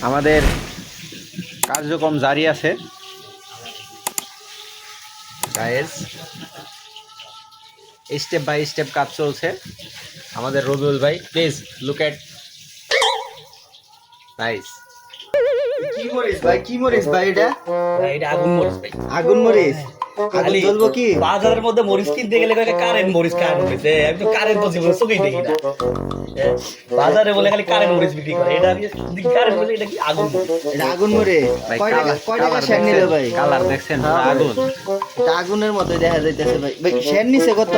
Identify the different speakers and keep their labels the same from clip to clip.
Speaker 1: আমাদের কার্যক্রম জারি আছে গাইস, স্টেপ বাই স্টেপ কাজ চলছে। আমাদের রবিউল ভাই, প্লিজ লুক এট নাইস।
Speaker 2: কি মরিস ভাই, কি মরিস ভাই? এটা
Speaker 3: এটা আগুন মরিচ ভাই।
Speaker 2: আগুন মরিস। আগুন জ্বলবো কি?
Speaker 3: বাজারের মধ্যে মরিচ কিনতে গেলে কারেন্ট মরিচ আমি তো কারেন্ট তো জীবনে চোখেই দেখি না। বাজারে বলে খালি কারেন্ট মরিচ বিক্রি করে, এটা আমি কারেন্ট বলে এটা কি আগুন মরিচ।
Speaker 2: এটা আগুন মরিচ।
Speaker 1: ভাই
Speaker 2: কয় টাকা শেয়ার নিল ভাই?
Speaker 1: কালার দেখছেন আগুন,
Speaker 2: এটা আগুনের মতো দেখা যাইতেছে ভাই। ভাই শেয়ার নিছে কত?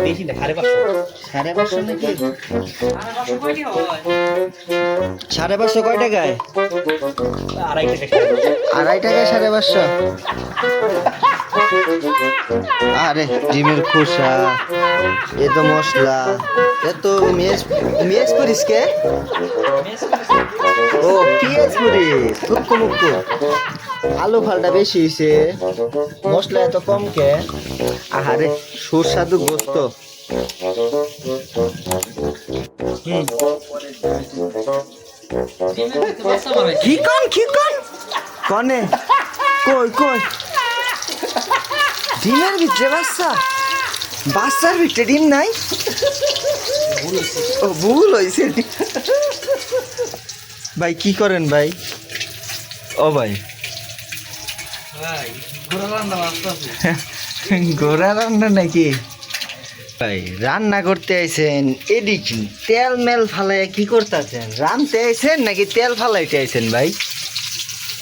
Speaker 3: বেশি না, 550
Speaker 2: 550 নাকি? 550 কয় টাকায়?
Speaker 3: 2.5 টাকা।
Speaker 2: 2.5 টাকায় 550? আরে ডিমের খোসা, এ তো মশলা, এ তো মেস করিস কে? ও পিঁয়াজ করিস, থুকু মুক্কু। আলু ফালটা বেশি হয়েছে, মশলা এত কম কে? আহারে সুস্বাদু গোস্ত। কি কন কনে? কই ডিমের ভিতরে বাচ্চা? বাচ্চার ভিতরে ডিম নাই? ও ভুল হয়েছে। ভাই কি করেন ভাই? ও ভাই ঘোড়া রান্না নাকি ভাই? রান্না করতে আইছেন এদিকে তেল মেল ফালাই কি করতেছেন? রানতে আইছেন নাকি তেল ফালাইতে আইছেন ভাই?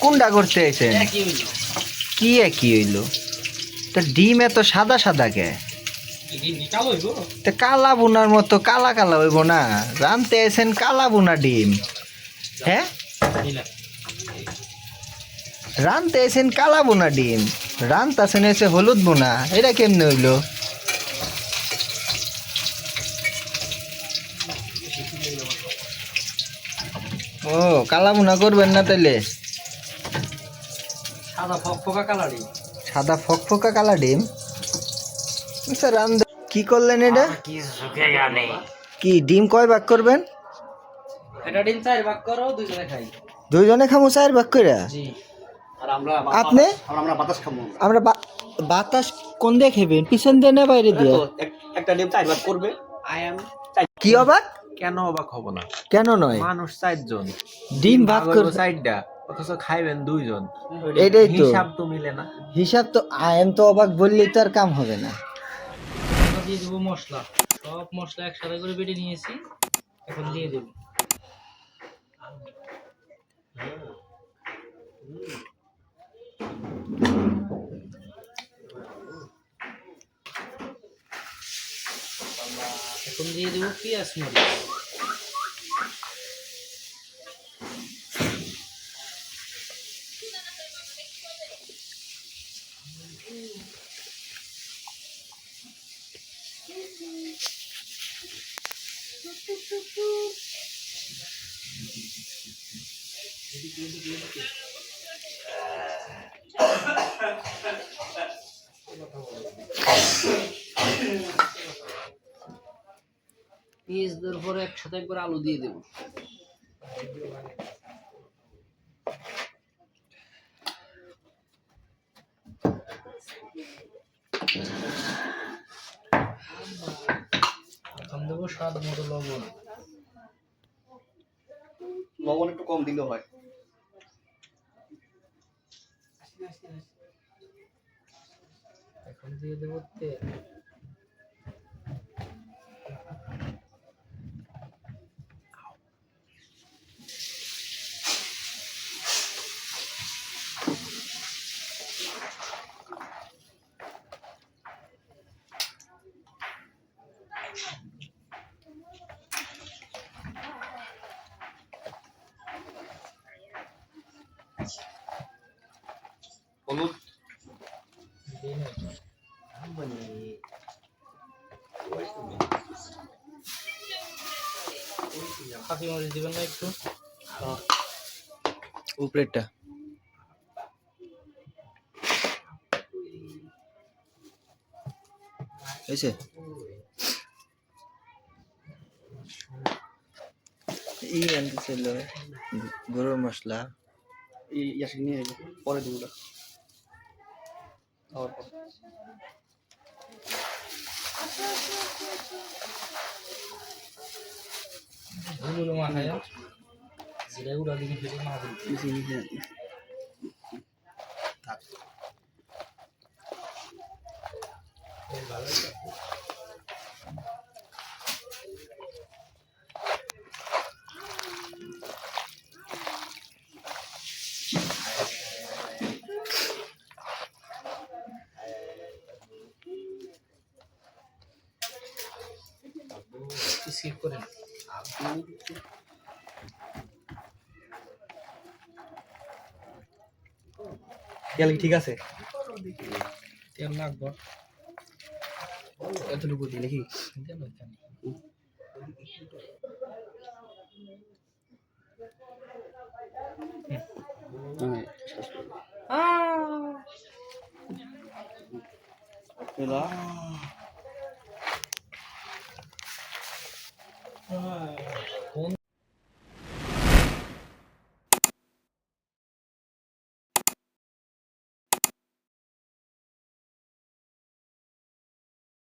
Speaker 2: কোনটা করতে আইছেন? কি একই হইলো? তা ডিম এত সাদা সাদা কে? তা কালা বুনার মতো কালা কালা হইব না? রানতে আইছেন কালা বুনা ডিম, হ্যাঁ? রানতে আইছেন কালা বুনা ডিম, রানতাছেন এসে হলুদ বুনা, এটা কেমনে হইলো? ও কালা বুনা করবেন না তাইলে?
Speaker 3: সাদা ফকফকা কালা ডিম।
Speaker 2: সাদা ফকফকা কালা ডিম? আচ্ছা রান কি করলেন এটা? কি ডিম কয় ভাগ করবেন?
Speaker 3: এটা ডিম 4 ভাগ করো, দুইজনে খাই।
Speaker 2: দুইজনে খামো 4 ভাগ কইরা?
Speaker 3: জি। আর আমরা
Speaker 2: আপনি?
Speaker 3: আমরা বাতাস খাবো।
Speaker 2: আমরা বাতাস কোন দিয়ে খাবেন? পিছন দিয়ে না বাইরে দিয়ে?
Speaker 3: একটা ডিম 4 ভাগ করবে। আই এম
Speaker 2: কি অবাক?
Speaker 1: কেন অবাক হব না?
Speaker 2: কেন নয়?
Speaker 1: মানুষ 4 জন,
Speaker 2: ডিম ভাগ করে
Speaker 1: 4টা, অথচ খাইবেন 2 জন।
Speaker 2: এটাই তো
Speaker 1: হিসাব তো মিলে না।
Speaker 2: হিসাব তো। আই এম তো অবাক বললেই তো আর কাম হবে না।
Speaker 3: দিয়ে দেবো মশলা, সব মশলা একসাথে করে বেটে নিয়েছি, এখন দিয়ে দেবো। এখন দিয়ে দেবো পেঁয়াজ মরিচ। পেঁয়াজ দেওয়ার পরে একসাথে একবার আলু দিয়ে দেবো। এখন দেবো স্বাদ মতো লবণ।
Speaker 2: লবণ একটু কম দিলে হয়।
Speaker 3: এখন দিয়ে দেবো তেল।
Speaker 1: হলুদ
Speaker 3: কাঁচি মরিচ দিবেন না একটু?
Speaker 2: উপরেরটা হয়েছে? ই আনতেছিল গরুর মশলা।
Speaker 3: এই ইয়াসিক নিয়ে আইবো, পরে দিব না। খাওয়ার পর।
Speaker 1: ওগুলো মাখায় জিরা গুঁড়া দিবি ফেলে মাছ দিবি। স্কিপ করেন।
Speaker 3: তেল কি ঠিক আছে?
Speaker 1: তেল লাগবে
Speaker 3: এতটুকু দিলে কি?
Speaker 1: তেল হইতে নেই।
Speaker 3: তেলা